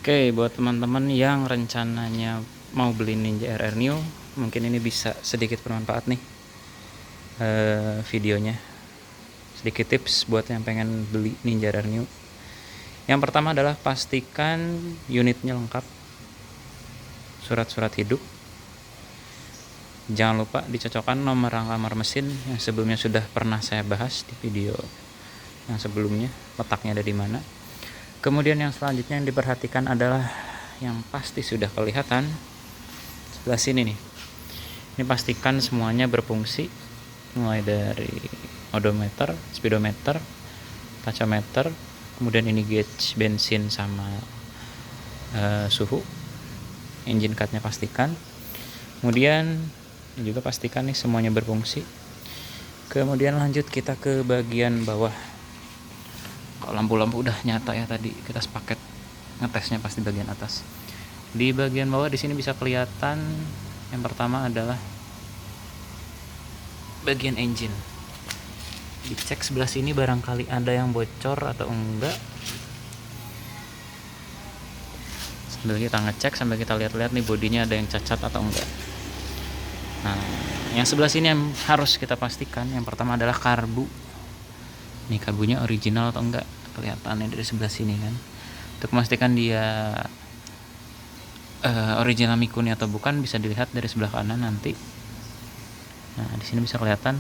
Oke, buat teman-teman yang rencananya mau beli Ninja RR New, mungkin ini bisa sedikit bermanfaat nih videonya. Sedikit tips buat yang pengen beli Ninja RR New. Yang pertama adalah pastikan unitnya lengkap, surat-surat hidup. Jangan lupa dicocokkan nomor lamar mesin yang sebelumnya sudah pernah saya bahas di video yang sebelumnya, letaknya ada di mana. Kemudian yang selanjutnya yang diperhatikan adalah yang pasti sudah kelihatan sebelah sini nih. Ini pastikan semuanya berfungsi, mulai dari odometer, speedometer, tachometer, kemudian ini gauge bensin sama suhu. Engine cardnya pastikan. Kemudian juga pastikan nih semuanya berfungsi. Kemudian lanjut kita ke bagian bawah. Kalau lampu-lampu udah nyata ya tadi, kita sepaket ngetesnya pasti bagian atas. Di bagian bawah di sini bisa kelihatan yang pertama adalah bagian engine. Dicek sebelah sini barangkali ada yang bocor atau enggak. Sambil kita ngecek, sambil kita lihat-lihat nih bodinya ada yang cacat atau enggak. Nah, yang sebelah sini yang harus kita pastikan yang pertama adalah karbu. Nih karbunya original atau enggak, kelihatannya dari sebelah sini kan. Untuk memastikan dia original Mikuni atau bukan bisa dilihat dari sebelah kanan nanti. Nah, di sini bisa kelihatan.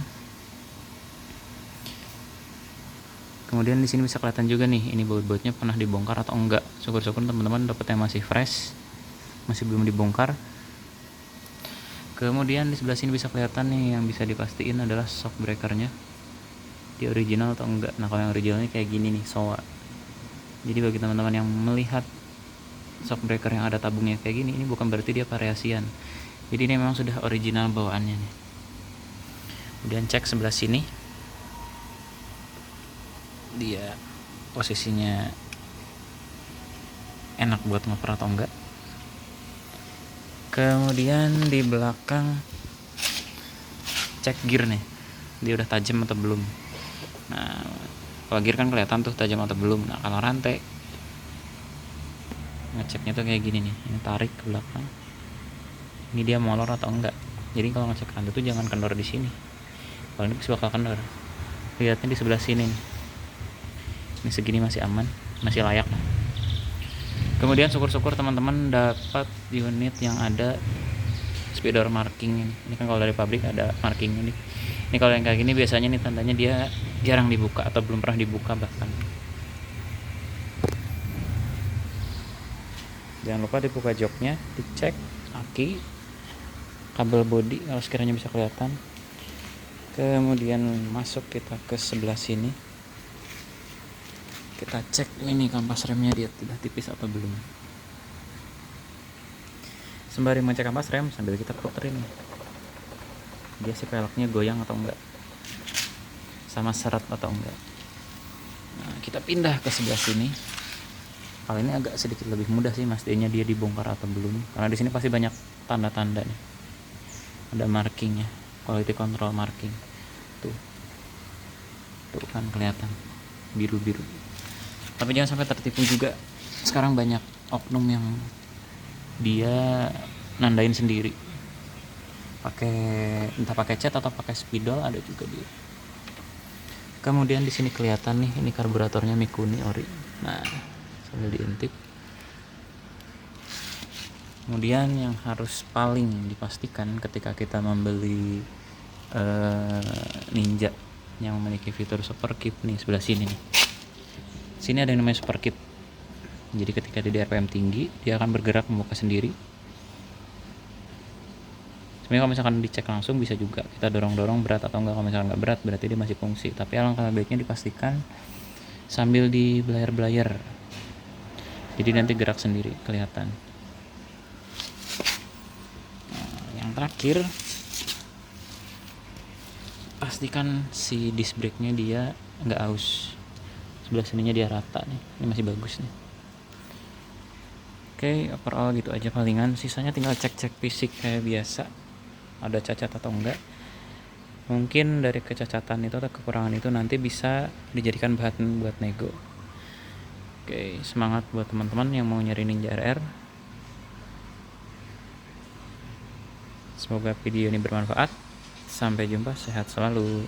Kemudian di sini bisa kelihatan juga nih, ini baut-bautnya pernah dibongkar atau enggak. Syukur-syukur teman-teman dapetnya masih fresh, masih belum dibongkar. Kemudian di sebelah sini bisa kelihatan nih, yang bisa dipastiin adalah shock breakernya, di original atau enggak. Nah, kalau yang originalnya kayak gini nih, Showa. Jadi bagi teman-teman yang melihat shock breaker yang ada tabungnya kayak gini, ini bukan berarti dia variasian. Jadi ini memang sudah original bawaannya nih. Kemudian cek sebelah sini, dia posisinya enak buat ngoper atau enggak. Kemudian di belakang cek gear nih, dia udah tajam atau belum. Nah, kalau gear kan kelihatan tuh tajam atau belum. Nah, kalau rantai ngeceknya tuh kayak gini nih, ini tarik ke belakang, ini dia molor atau enggak. Jadi kalau ngecek rantai tuh jangan kendor di sini, kalau ini bakal kendor. Lihatnya di sebelah sini nih, ini segini masih aman, masih layak. Kemudian syukur-syukur teman-teman dapat unit yang ada speedometer marking. Ini kan kalau dari pabrik ada marking ini. Ini kalau yang kayak gini biasanya nih tandanya dia jarang dibuka atau belum pernah dibuka bahkan. Jangan lupa dibuka joknya, dicek aki, kabel bodi kalau sekiranya bisa kelihatan. Kemudian masuk kita ke sebelah sini, kita cek ini kampas remnya dia sudah tipis atau belum. Sembari mengecek kampas rem sambil kita puterin dia si peleknya goyang atau enggak, sama seret atau enggak. Nah, kita pindah ke sebelah sini. Kali ini agak sedikit lebih mudah sih mastiin dia dibongkar atau belum, karena di sini pasti banyak tanda-tanda nih, ada markingnya, quality control marking tuh kan kelihatan biru-biru. Tapi jangan sampai tertipu juga, sekarang banyak oknum yang dia nandain sendiri entah pakai cat atau pakai spidol, ada juga dia. Kemudian di sini kelihatan nih, ini karburatornya Mikuni ori. Nah, sambil diintip. Kemudian yang harus paling dipastikan ketika kita membeli Ninja yang memiliki fitur super keep nih, sebelah sini nih. Sini ada yang namanya super keep. Jadi ketika di RPM tinggi, dia akan bergerak membuka sendiri. Sebenarnya kalau misalkan dicek langsung bisa juga kita dorong-dorong berat atau enggak. Kalau misalkan enggak berat berarti dia masih fungsi, tapi alangkah baiknya dipastikan sambil di belayer-belayer, jadi nanti gerak sendiri kelihatan. Nah, yang terakhir pastikan si disc brake-nya dia enggak aus. Sebelah sininya dia rata nih, ini masih bagus nih. Oke, overall gitu aja palingan. Sisanya tinggal cek-cek fisik kayak biasa, ada cacat atau enggak. Mungkin dari kecacatan itu atau kekurangan itu nanti bisa dijadikan bahan buat nego. Oke, semangat buat teman-teman yang mau nyari Ninja RR. Semoga video ini bermanfaat. Sampai jumpa, sehat selalu.